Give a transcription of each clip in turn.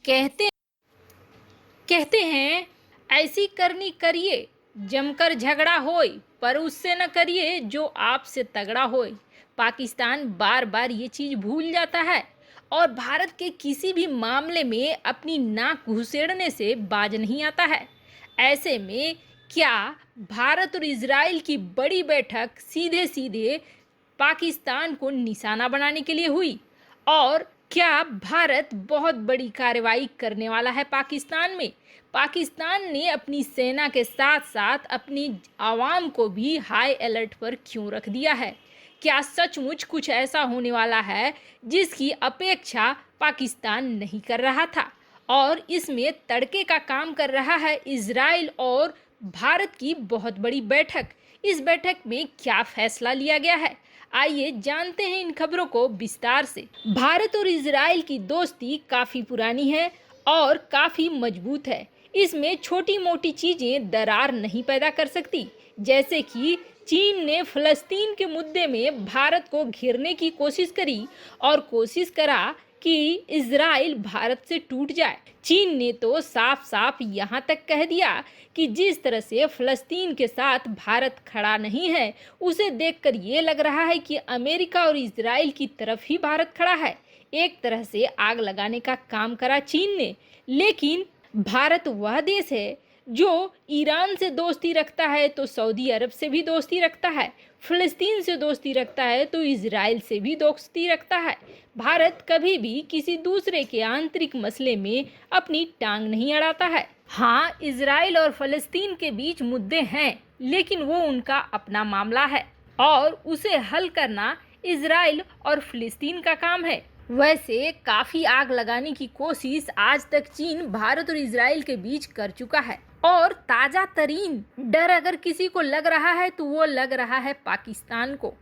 कहते कहते हैं ऐसी करनी करिए जमकर झगड़ा होए, पर उससे न करिए जो आपसे तगड़ा होए। पाकिस्तान बार बार ये चीज़ भूल जाता है और भारत के किसी भी मामले में अपनी नाक घुसेड़ने से बाज नहीं आता है। ऐसे में क्या भारत और इजराइल की बड़ी बैठक सीधे सीधे पाकिस्तान को निशाना बनाने के लिए हुई? और क्या भारत बहुत बड़ी कार्रवाई करने वाला है पाकिस्तान में? पाकिस्तान ने अपनी सेना के साथ साथ अपनी आवाम को भी हाई अलर्ट पर क्यों रख दिया है? क्या सचमुच कुछ ऐसा होने वाला है जिसकी अपेक्षा पाकिस्तान नहीं कर रहा था? और इसमें तड़के का काम कर रहा है इजराइल और भारत की बहुत बड़ी बैठक। इस बैठक में क्या फैसला लिया गया है? आइए जानते हैं इन खबरों को विस्तार से। भारत और इजराइल की दोस्ती काफ़ी पुरानी है और काफ़ी मजबूत है। इसमें छोटी मोटी चीज़ें दरार नहीं पैदा कर सकती। जैसे कि चीन ने फ़लस्तीन के मुद्दे में भारत को घेरने की कोशिश करी और कोशिश करा कि इजराइल भारत से टूट जाए। चीन ने तो साफ साफ यहाँ तक कह दिया कि जिस तरह से फ़लस्तीन के साथ भारत खड़ा नहीं है, उसे देखकर ये लग रहा है कि अमेरिका और इजराइल की तरफ ही भारत खड़ा है। एक तरह से आग लगाने का काम करा चीन ने। लेकिन भारत वह देश है जो ईरान से दोस्ती रखता है तो सऊदी अरब से भी दोस्ती रखता है, फ़लस्तीन से दोस्ती रखता है तो इजराइल से भी दोस्ती रखता है। भारत कभी भी किसी दूसरे के आंतरिक मसले में अपनी टांग नहीं अड़ाता है। हाँ, इजराइल और फ़लस्तीन के बीच मुद्दे हैं, लेकिन वो उनका अपना मामला है और उसे हल करना इजराइल और फ़लस्तीन का काम है। वैसे काफ़ी आग लगाने की कोशिश आज तक चीन भारत और इजराइल के बीच कर चुका है और ताज़ा तरीन डर अगर किसी को लग रहा है तो वो लग रहा है पाकिस्तान को।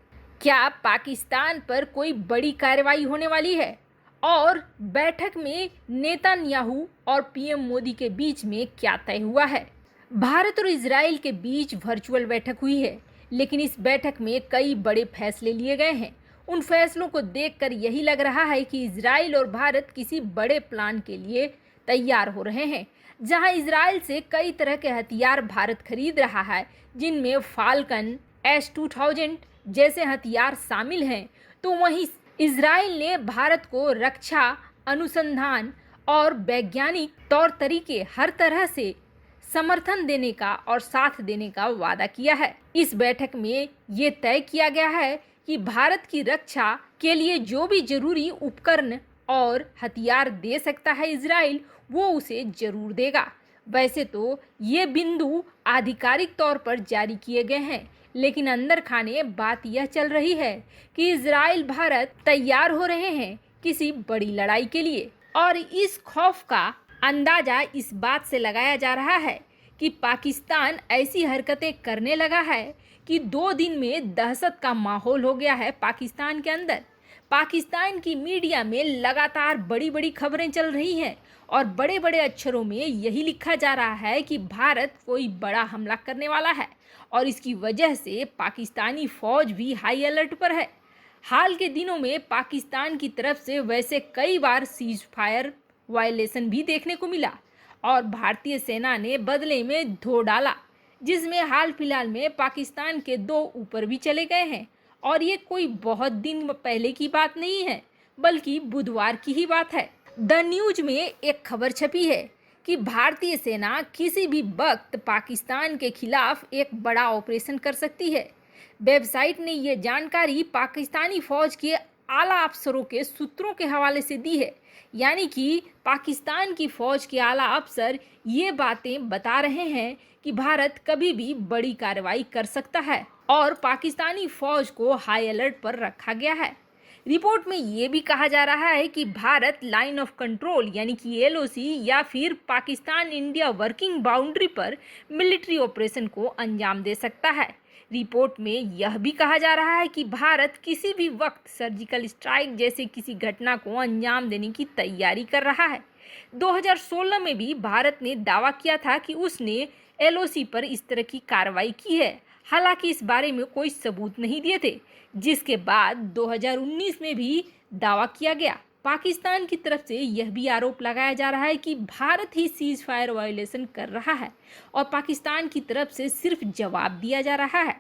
क्या पाकिस्तान पर कोई बड़ी कार्रवाई होने वाली है? और बैठक में नेतन्याहू और पीएम मोदी के बीच में क्या तय हुआ है? भारत और इजराइल के बीच वर्चुअल बैठक हुई है, लेकिन इस बैठक में कई बड़े फैसले लिए गए हैं। उन फैसलों को देखकर यही लग रहा है कि इजराइल और भारत किसी बड़े प्लान के लिए तैयार हो रहे हैं, जहां इजराइल से कई तरह के हथियार भारत खरीद रहा है, जिनमें फाल्कन S-2000 जैसे हथियार शामिल हैं। तो वहीं इजराइल ने भारत को रक्षा, अनुसंधान और वैज्ञानिक तौर तरीके हर तरह से समर्थन देने का और साथ देने का वादा किया है। इस बैठक में ये तय किया गया है कि भारत की रक्षा के लिए जो भी जरूरी उपकरण और हथियार दे सकता है इजराइल, वो उसे जरूर देगा। वैसे तो ये बिंदु आधिकारिक तौर पर जारी किए गए हैं, लेकिन अंदर खाने बात यह चल रही है कि इजराइल भारत तैयार हो रहे हैं किसी बड़ी लड़ाई के लिए। और इस खौफ का अंदाजा इस बात से लगाया जा रहा है कि पाकिस्तान ऐसी हरकतें करने लगा है कि 2 दिन में दहशत का माहौल हो गया है पाकिस्तान के अंदर। पाकिस्तान की मीडिया में लगातार बड़ी बड़ी खबरें चल रही हैं और बड़े बड़े अक्षरों में यही लिखा जा रहा है कि भारत कोई बड़ा हमला करने वाला है और इसकी वजह से पाकिस्तानी फौज भी हाई अलर्ट पर है। हाल के दिनों में पाकिस्तान की तरफ से वैसे कई बार सीज फायर वायलेशन भी देखने को मिला और भारतीय सेना ने बदले में धो डाला, जिसमें हाल फिलहाल में पाकिस्तान के 2 ऊपर भी चले गए हैं। और ये कोई बहुत दिन पहले की बात नहीं है, बल्कि बुधवार की ही बात है। द न्यूज में एक खबर छपी है कि भारतीय सेना किसी भी वक्त पाकिस्तान के खिलाफ एक बड़ा ऑपरेशन कर सकती है। वेबसाइट ने यह जानकारी पाकिस्तानी फौज के आला अफसरों के सूत्रों के हवाले से दी है। यानी कि पाकिस्तान की फौज के आला अफसर ये बातें बता रहे हैं कि भारत कभी भी बड़ी कार्रवाई कर सकता है और पाकिस्तानी फौज को हाई अलर्ट पर रखा गया है। रिपोर्ट में ये भी कहा जा रहा है कि भारत लाइन ऑफ कंट्रोल यानी कि LOC या फिर पाकिस्तान इंडिया वर्किंग बाउंड्री पर मिलिट्री ऑपरेशन को अंजाम दे सकता है। रिपोर्ट में यह भी कहा जा रहा है कि भारत किसी भी वक्त सर्जिकल स्ट्राइक जैसे किसी घटना को अंजाम देने की तैयारी कर रहा है। 2016 में भी भारत ने दावा किया था कि उसने LOC पर इस तरह की कार्रवाई की है, हालांकि इस बारे में कोई सबूत नहीं दिए थे, जिसके बाद 2019 में भी दावा किया गया। पाकिस्तान की तरफ से यह भी आरोप लगाया जा रहा है कि Bharat he cease fire violation कर रहा है और पाकिस्तान की तरफ से सिर्फ जवाब दिया जा रहा है।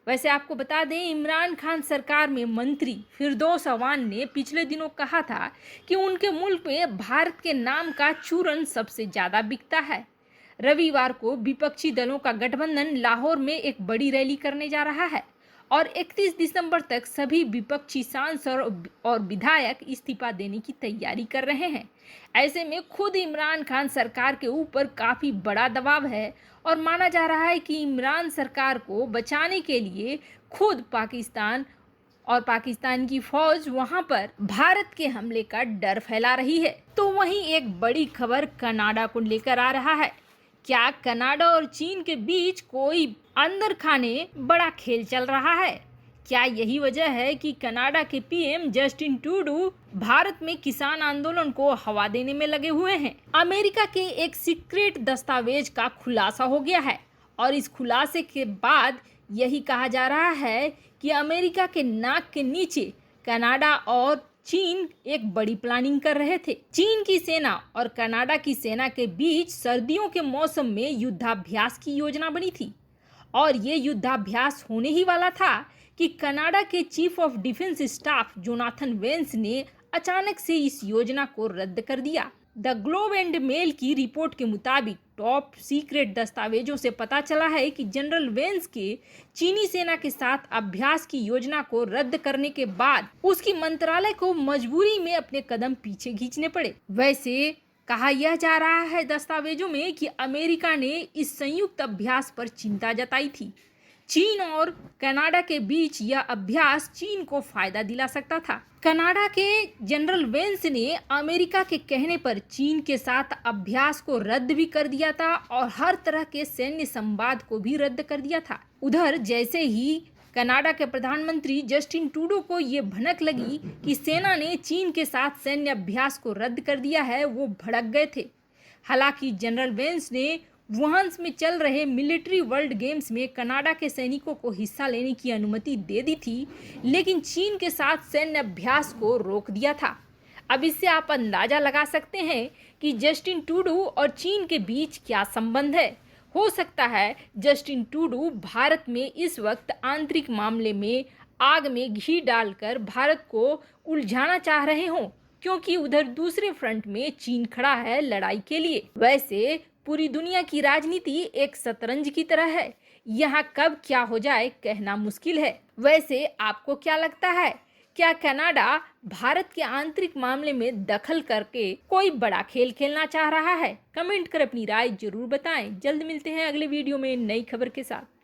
वैसे आपको बता दें, इमरान खान सरकार में मंत्री फिरदौस अवान ने पिछले दिनों कहा था कि उनके मुल्क में भारत के नाम का चूरन सबसे ज़्यादा बिकता है। रविवार को विपक्षी दलों का गठबंधन लाहौर में एक बड़ी रैली करने जा रहा है और 31 दिसंबर तक सभी विपक्षी सांसद और विधायक इस्तीफा देने की तैयारी कर रहे हैं। ऐसे में खुद इमरान खान सरकार के ऊपर काफ़ी बड़ा दबाव है और माना जा रहा है कि इमरान सरकार को बचाने के लिए खुद पाकिस्तान और पाकिस्तान की फौज वहां पर भारत के हमले का डर फैला रही है। तो वहीं एक बड़ी खबर कनाडा को लेकर आ रहा है। क्या कनाडा और चीन के बीच कोई अंदर खाने बड़ा खेल चल रहा है? क्या यही वजह है कि कनाडा के पीएम जस्टिन ट्रूडो भारत में किसान आंदोलन को हवा देने में लगे हुए हैं? अमेरिका के एक सीक्रेट दस्तावेज का खुलासा हो गया है और इस खुलासे के बाद यही कहा जा रहा है कि अमेरिका के नाक के नीचे कनाडा और चीन एक बड़ी प्लानिंग कर रहे थे। चीन की सेना और कनाडा की सेना के बीच सर्दियों के मौसम में युद्धाभ्यास की योजना बनी थी और ये युद्धाभ्यास होने ही वाला था कि कनाडा के chief of defence staff Jonathan Vance ने अचानक से इस योजना को रद्द कर दिया। द ग्लोब एंड मेल की रिपोर्ट के मुताबिक टॉप सीक्रेट दस्तावेजों से पता चला है कि जनरल वेंस के चीनी सेना के साथ अभ्यास की योजना को रद्द करने के बाद उसकी मंत्रालय को मजबूरी में अपने कदम पीछे खींचने पड़े। वैसे कहा यह जा रहा है दस्तावेजों में कि अमेरिका ने इस संयुक्त अभ्यास पर चिंता जताई थी। चीन और कनाडा के बीच यह अभ्यास चीन को फायदा दिला सकता था। कनाडा के जनरल वेंस ने अमेरिका के कहने पर चीन के साथ अभ्यास को रद्द भी कर दिया था और हर तरह के सैन्य संवाद को भी रद्द कर दिया था। उधर जैसे ही कनाडा के प्रधानमंत्री जस्टिन ट्रूडो को ये भनक लगी कि सेना ने चीन के साथ सैन्य अभ्यास को रद्द कर दिया है, वो भड़क गए थे। हालांकि जनरल वेंस ने वुहान में चल रहे मिलिट्री वर्ल्ड गेम्स में कनाडा के सैनिकों को हिस्सा लेने की अनुमति दे दी थी, लेकिन चीन के साथ सैन्य अभ्यास को रोक दिया था। अब इससे आप अंदाजा लगा सकते हैं कि जस्टिन ट्रूडो और चीन के बीच क्या संबंध है। हो सकता है जस्टिन ट्रूडो भारत में इस वक्त आंतरिक मामले में आग में घी डालकर भारत को उलझाना चाह रहे हों, क्योंकि उधर दूसरे फ्रंट में चीन खड़ा है लड़ाई के लिए। वैसे पूरी दुनिया की राजनीति एक शतरंज की तरह है, यहाँ कब क्या हो जाए कहना मुश्किल है। वैसे आपको क्या लगता है, क्या कनाडा भारत के आंतरिक मामले में दखल करके कोई बड़ा खेल खेलना चाह रहा है? कमेंट कर अपनी राय जरूर बताएं। जल्द मिलते हैं अगले वीडियो में नई खबर के साथ।